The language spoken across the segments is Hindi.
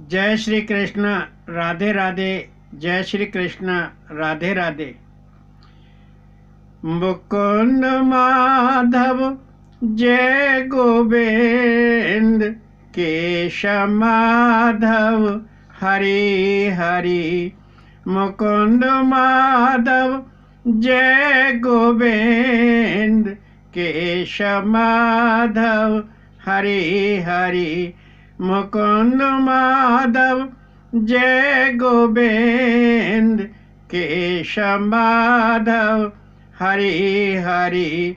जय श्री कृष्ण। राधे राधे। जय श्री कृष्ण। राधे राधे। मुकुंद माधव जय गोविंद, केशव माधव हरि हरि। मुकुंद माधव जय गोविंद, केशव माधव हरि हरि। मुकुंद माधव जय गोविंद, केशव माधव हरि हरि।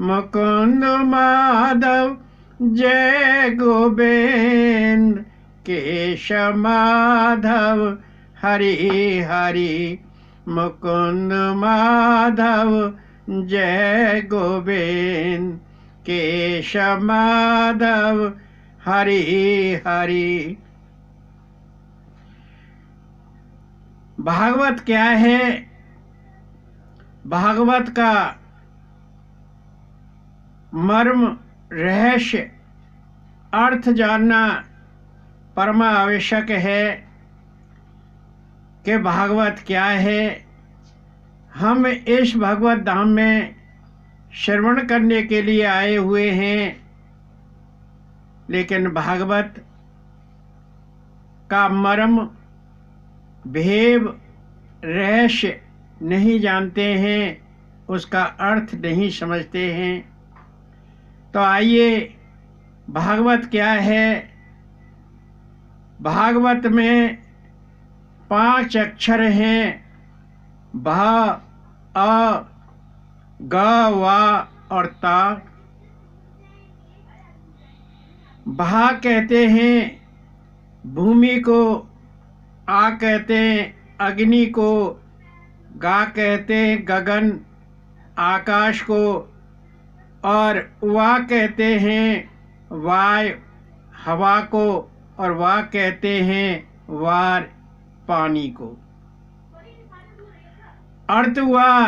मुकुंद माधव जय गोविंद, केशव माधव हरि हरि। मुकुंद माधव जय गोविंद, केशव माधव हरि हरि। भागवत क्या है? भागवत का मर्म, रहस्य, अर्थ जानना परम आवश्यक है कि भागवत क्या है। हम इस भगवत धाम में श्रवण करने के लिए आए हुए हैं, लेकिन भागवत का मर्म, भेद, रहस्य नहीं जानते हैं, उसका अर्थ नहीं समझते हैं। तो आइए, भागवत क्या है? भागवत में 5 अक्षर हैं, भ, अ, ग, व और ता। भा कहते हैं भूमि को, आ कहते हैं अग्नि को, गा कहते हैं गगन, आकाश को, और वा कहते हैं वायु, हवा को, और वा कहते हैं वार, पानी को। अर्थ हुआ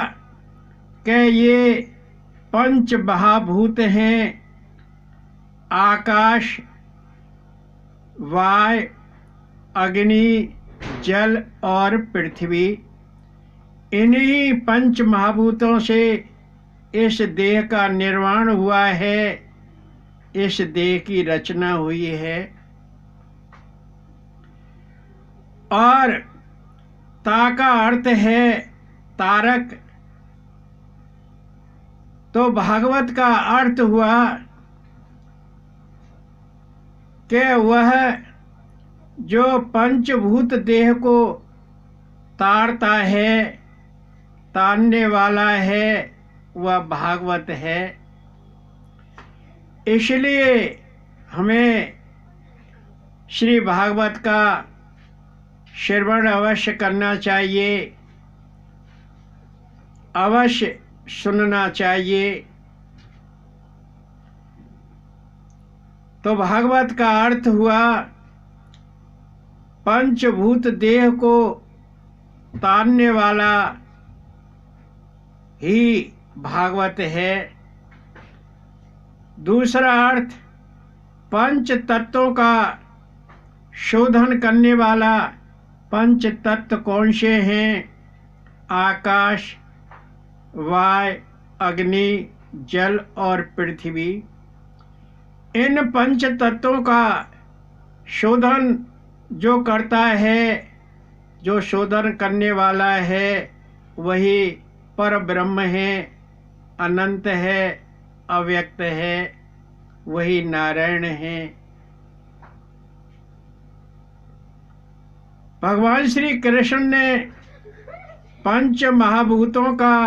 कि ये 5 महाभूत हैं, आकाश, वायु, अग्नि, जल और पृथ्वी। इन्हीं 5 महाभूतों से इस देह का निर्माण हुआ है, इस देह की रचना हुई है। और ता का अर्थ है तारक। तो भागवत का अर्थ हुआ कि वह जो पंचभूत देह को तारता है, तारने वाला है, वह भागवत है। इसलिए हमें श्री भागवत का श्रवण अवश्य करना चाहिए, अवश्य सुनना चाहिए। तो भागवत का अर्थ हुआ पंचभूत देह को तारने वाला ही भागवत है। दूसरा अर्थ, पंच तत्वों का शोधन करने वाला। पंच तत्व कौन से हैं? आकाश, वायु, अग्नि, जल और पृथ्वी। इन पंच तत्वों का शोधन जो करता है, जो शोधन करने वाला है, वही पर ब्रह्म है, अनंत है, अव्यक्त है, वही नारायण है। भगवान श्री कृष्ण ने 5 महाभूतों का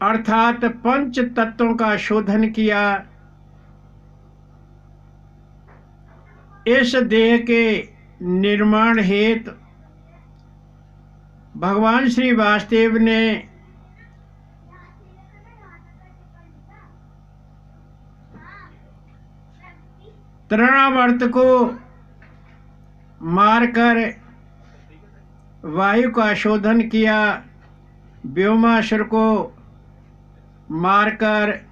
अर्थात 5 तत्वों का शोधन किया। इस देह के निर्माण हेतु भगवान श्री वासुदेव ने तृणावर्त को मारकर वायु का शोधन किया, व्योमासुर को मारकर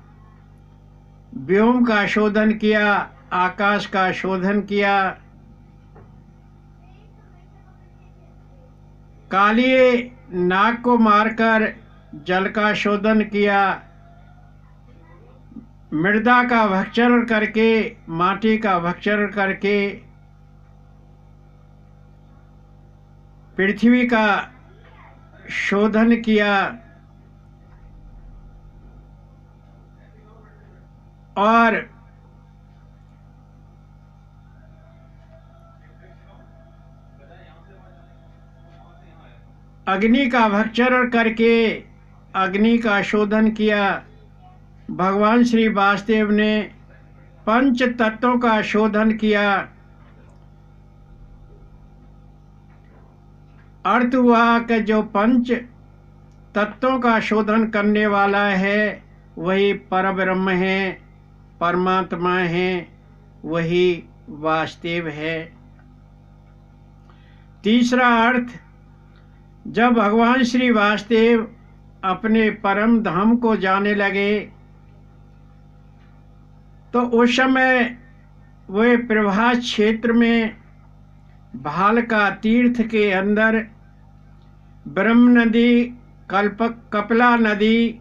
व्योम का शोधन किया, आकाश का शोधन किया, कालिए नाग को मारकर जल का शोधन किया, मृदा का भक्षण करके, माटी का भक्षण करके पृथ्वी का शोधन किया और अग्नि का भक्षण करके अग्नि का शोधन किया। भगवान श्री वासुदेव ने पंच तत्वों का शोधन किया। अर्थ हुआ कि जो पंच तत्वों का शोधन करने वाला है वही परब्रह्म है, परमात्मा है, वही वासुदेव है। तीसरा अर्थ, जब भगवान श्री वासुदेव अपने परम धाम को जाने लगे तो उस समय वे प्रभास क्षेत्र में भालका तीर्थ के अंदर ब्रह्म नदी, कपिला नदी,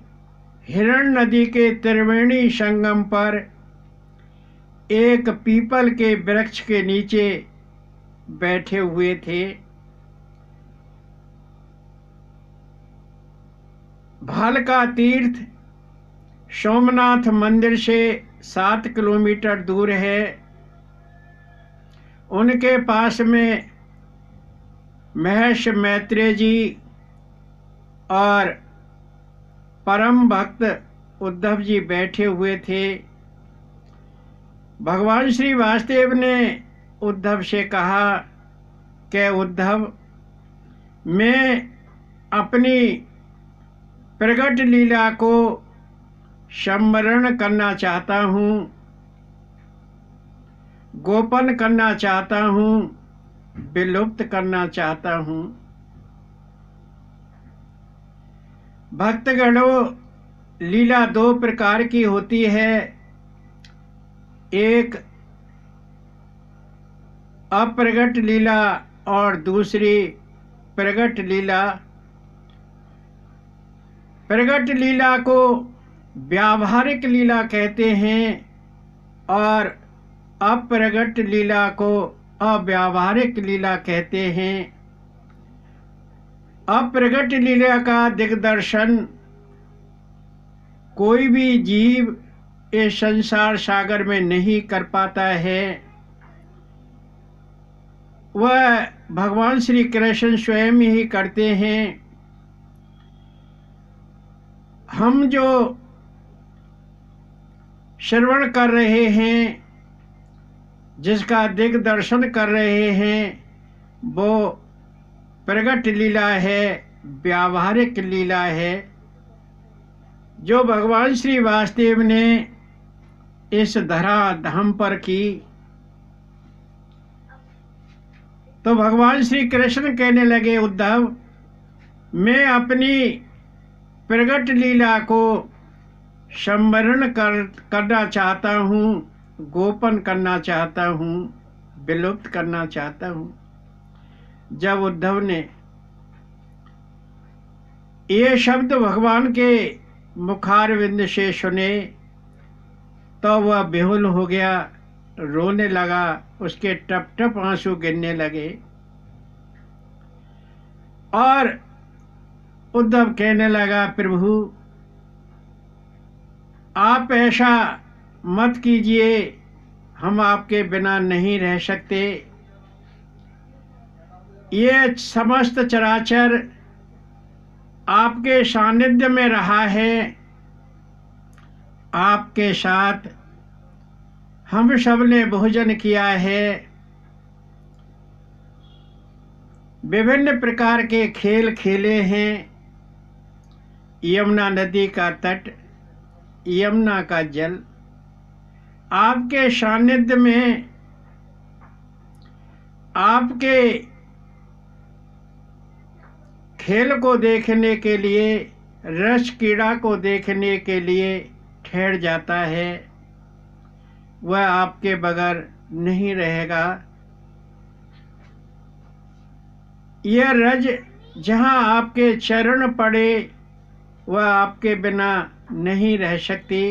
हिरण नदी के त्रिवेणी संगम पर एक पीपल के वृक्ष के नीचे बैठे हुए थे। भालका तीर्थ सोमनाथ मंदिर से 7 किलोमीटर दूर है। उनके पास में महर्षि मैत्रेय जी और परम भक्त उद्धव जी बैठे हुए थे। भगवान श्री वासुदेव ने उद्धव से कहा कि उद्धव, मैं अपनी प्रगट लीला को स्मरण करना चाहता हूँ, गोपन करना चाहता हूँ, विलुप्त करना चाहता हूँ। भक्तगणों, लीला 2 प्रकार की होती है, एक अप्रगट लीला और दूसरी प्रगट लीला। प्रगट लीला को व्यावहारिक लीला कहते हैं और अप्रगट लीला को अव्यावहारिक लीला कहते हैं। अप्रगट लीला का दिग्दर्शन कोई भी जीव इस संसार सागर में नहीं कर पाता है। वह भगवान श्री कृष्ण स्वयं ही करते हैं। हम जो श्रवण कर रहे हैं, जिसका दिग्दर्शन कर रहे हैं, वो प्रगट लीला है, व्यावहारिक लीला है, जो भगवान श्री वासुदेव ने इस धरा धाम पर की। तो भगवान श्री कृष्ण कहने लगे, उद्धव, मैं अपनी प्रगट लीला को स्मरण करना चाहता हूँ, गोपन करना चाहता हूँ, विलुप्त करना चाहता हूँ। जब उद्धव ने ये शब्द भगवान के मुखारविंद से सुने तो वह बेहुल हो गया, रोने लगा, उसके टप टप आंसू गिरने लगे। और उद्धव कहने लगा, प्रभु, आप ऐसा मत कीजिए, हम आपके बिना नहीं रह सकते। ये समस्त चराचर आपके सानिध्य में रहा है, आपके साथ हम सब ने भोजन किया है, विभिन्न प्रकार के खेल खेले हैं। यमुना नदी का तट, यमुना का जल, आपके सानिध्य में, आपके खेल को देखने के लिए, रस क्रीड़ा को देखने के लिए ठहर जाता है। वह आपके बगैर नहीं रहेगा। यह रज जहाँ आपके चरण पड़े वह आपके बिना नहीं रह सकती।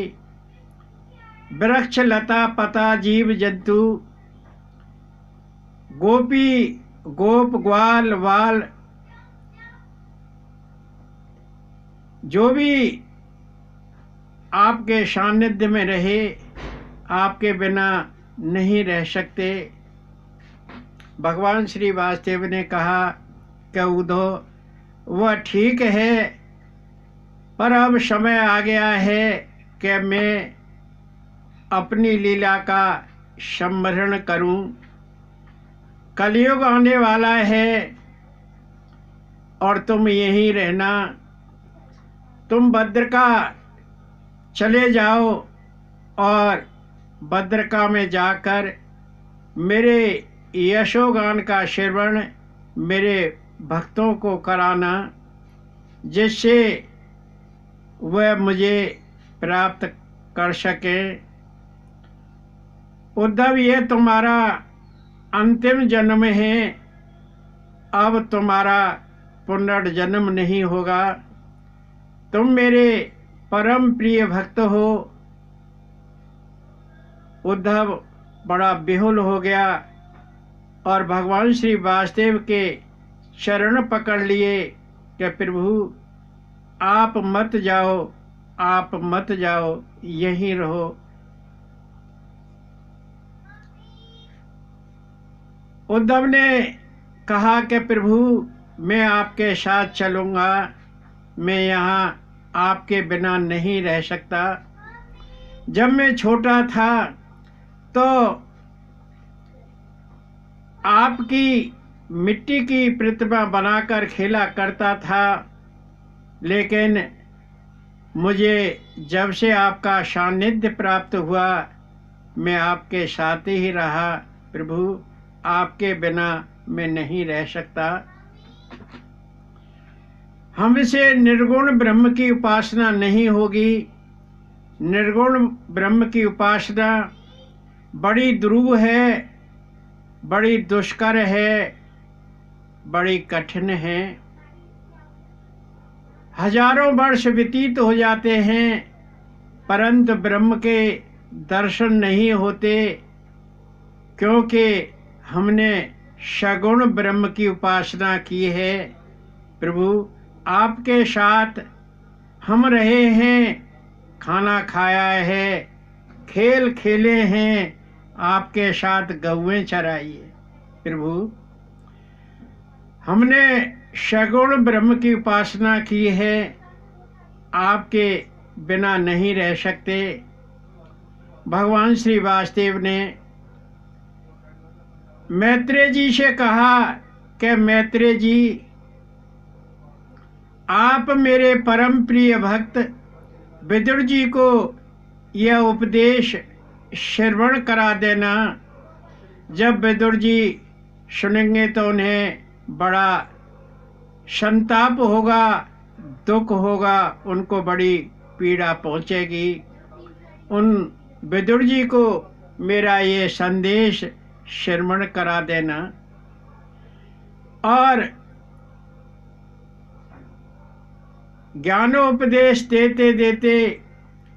वृक्ष लता पता जीव जंतु, गोपी गोप ग्वाल वाल, जो भी आपके सानिध्य में रहे आपके बिना नहीं रह सकते। भगवान श्री वासुदेव ने कहा कि उद्धव वह ठीक है, पर अब समय आ गया है कि मैं अपनी लीला का स्मरण करूं। कलयुग आने वाला है और तुम यहीं रहना। तुम भद्रका चले जाओ और भद्रका में जाकर मेरे यशोगान का श्रवण मेरे भक्तों को कराना, जिससे वह मुझे प्राप्त कर सके। उद्धव, ये तुम्हारा अंतिम जन्म है, अब तुम्हारा पुनर्जन्म नहीं होगा। तुम मेरे परम प्रिय भक्त हो। उद्धव बड़ा बेहुल हो गया और भगवान श्री वासुदेव के चरण पकड़ लिए कि प्रभु आप मत जाओ, आप मत जाओ, यहीं रहो। उद्धव ने कहा कि प्रभु मैं आपके साथ चलूँगा, मैं यहाँ आपके बिना नहीं रह सकता। जब मैं छोटा था तो आपकी मिट्टी की प्रतिमा बनाकर खेला करता था, लेकिन मुझे जब से आपका सानिध्य प्राप्त हुआ मैं आपके साथ ही रहा। प्रभु आपके बिना मैं नहीं रह सकता। हमसे निर्गुण ब्रह्म की उपासना नहीं होगी। निर्गुण ब्रह्म की उपासना बड़ी दुरूह है, बड़ी दुष्कर है, बड़ी कठिन है। हजारों वर्ष व्यतीत हो जाते हैं परंतु ब्रह्म के दर्शन नहीं होते, क्योंकि हमने सगुण ब्रह्म की उपासना की है। प्रभु आपके साथ हम रहे हैं, खाना खाया है, खेल खेले हैं, आपके साथ गौएं चराई है। प्रभु हमने सगुण ब्रह्म की उपासना की है, आपके बिना नहीं रह सकते। भगवान श्री वासुदेव ने मैत्रेय जी से कहा कि मैत्रेय जी आप मेरे परम प्रिय भक्त विदुर जी को यह उपदेश श्रवण करा देना। जब विदुर जी सुनेंगे तो उन्हें बड़ा संताप होगा, दुख होगा, उनको बड़ी पीड़ा पहुंचेगी। उन विदुर जी को मेरा ये संदेश श्रवण करा देना। और ज्ञानोपदेश देते देते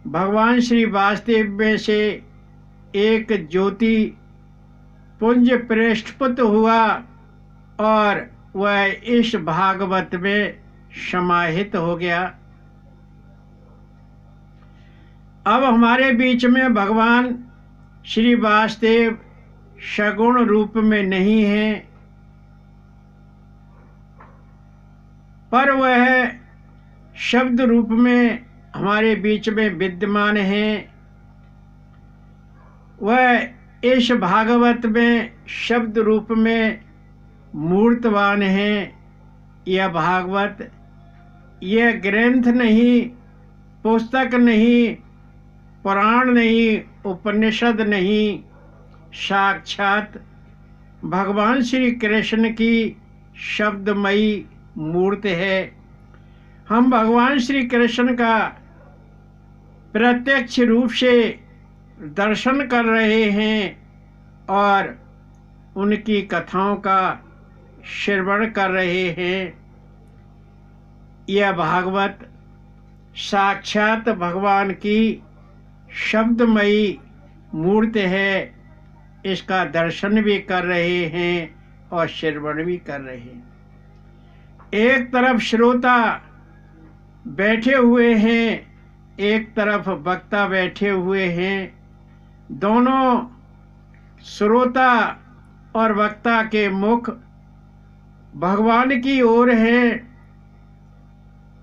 भगवान श्री वासुदेव में से एक ज्योति पुंज प्रस्फुट हुआ और वह इस भागवत में समाहित हो गया। अब हमारे बीच में भगवान श्री वासुदेव सगुण रूप में नहीं है, पर वह शब्द रूप में हमारे बीच में विद्यमान है। वह इस भागवत में शब्द रूप में मूर्तवान है। यह भागवत यह ग्रंथ नहीं, पुस्तक नहीं, पुराण नहीं, उपनिषद नहीं, साक्षात भगवान श्री कृष्ण की शब्दमयी मूर्ति है। हम भगवान श्री कृष्ण का प्रत्यक्ष रूप से दर्शन कर रहे हैं और उनकी कथाओं का श्रवण कर रहे हैं। यह भागवत साक्षात भगवान की शब्दमयी मूर्ति है। इसका दर्शन भी कर रहे हैं और श्रवण भी कर रहे हैं। एक तरफ श्रोता बैठे हुए हैं, एक तरफ वक्ता बैठे हुए हैं। दोनों श्रोता और वक्ता के मुख भगवान की ओर है।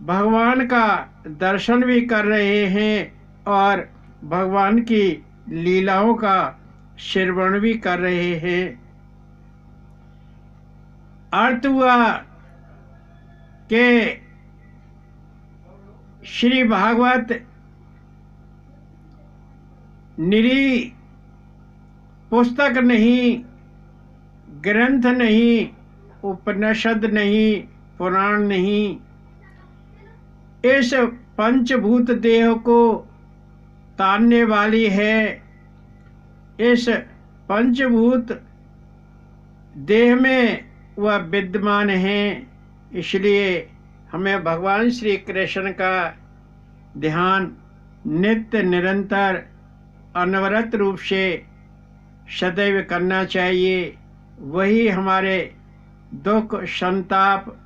भगवान का दर्शन भी कर रहे हैं और भगवान की लीलाओं का श्रवण भी कर रहे हैं। अर्थ हुआ कि श्री भागवत निरी पुस्तक नहीं, ग्रंथ नहीं, उपनिषद नहीं, पुराण नहीं। इस पंचभूत देह को तानने वाली है। इस पंचभूत देह में वह विद्यमान है। इसलिए हमें भगवान श्री कृष्ण का ध्यान नित्य निरंतर अनवरत रूप से सदैव करना चाहिए। वही हमारे दुख, संताप,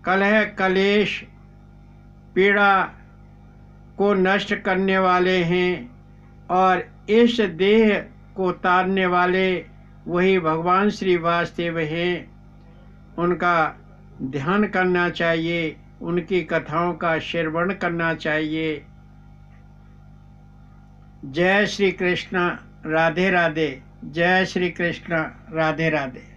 कलह, कलेश, पीड़ा को नष्ट करने वाले हैं और इस देह को तारने वाले वही भगवान श्री वासुदेव हैं। उनका ध्यान करना चाहिए, उनकी कथाओं का श्रवण करना चाहिए। जय श्री कृष्ण, राधे राधे। जय श्री कृष्ण, राधे राधे।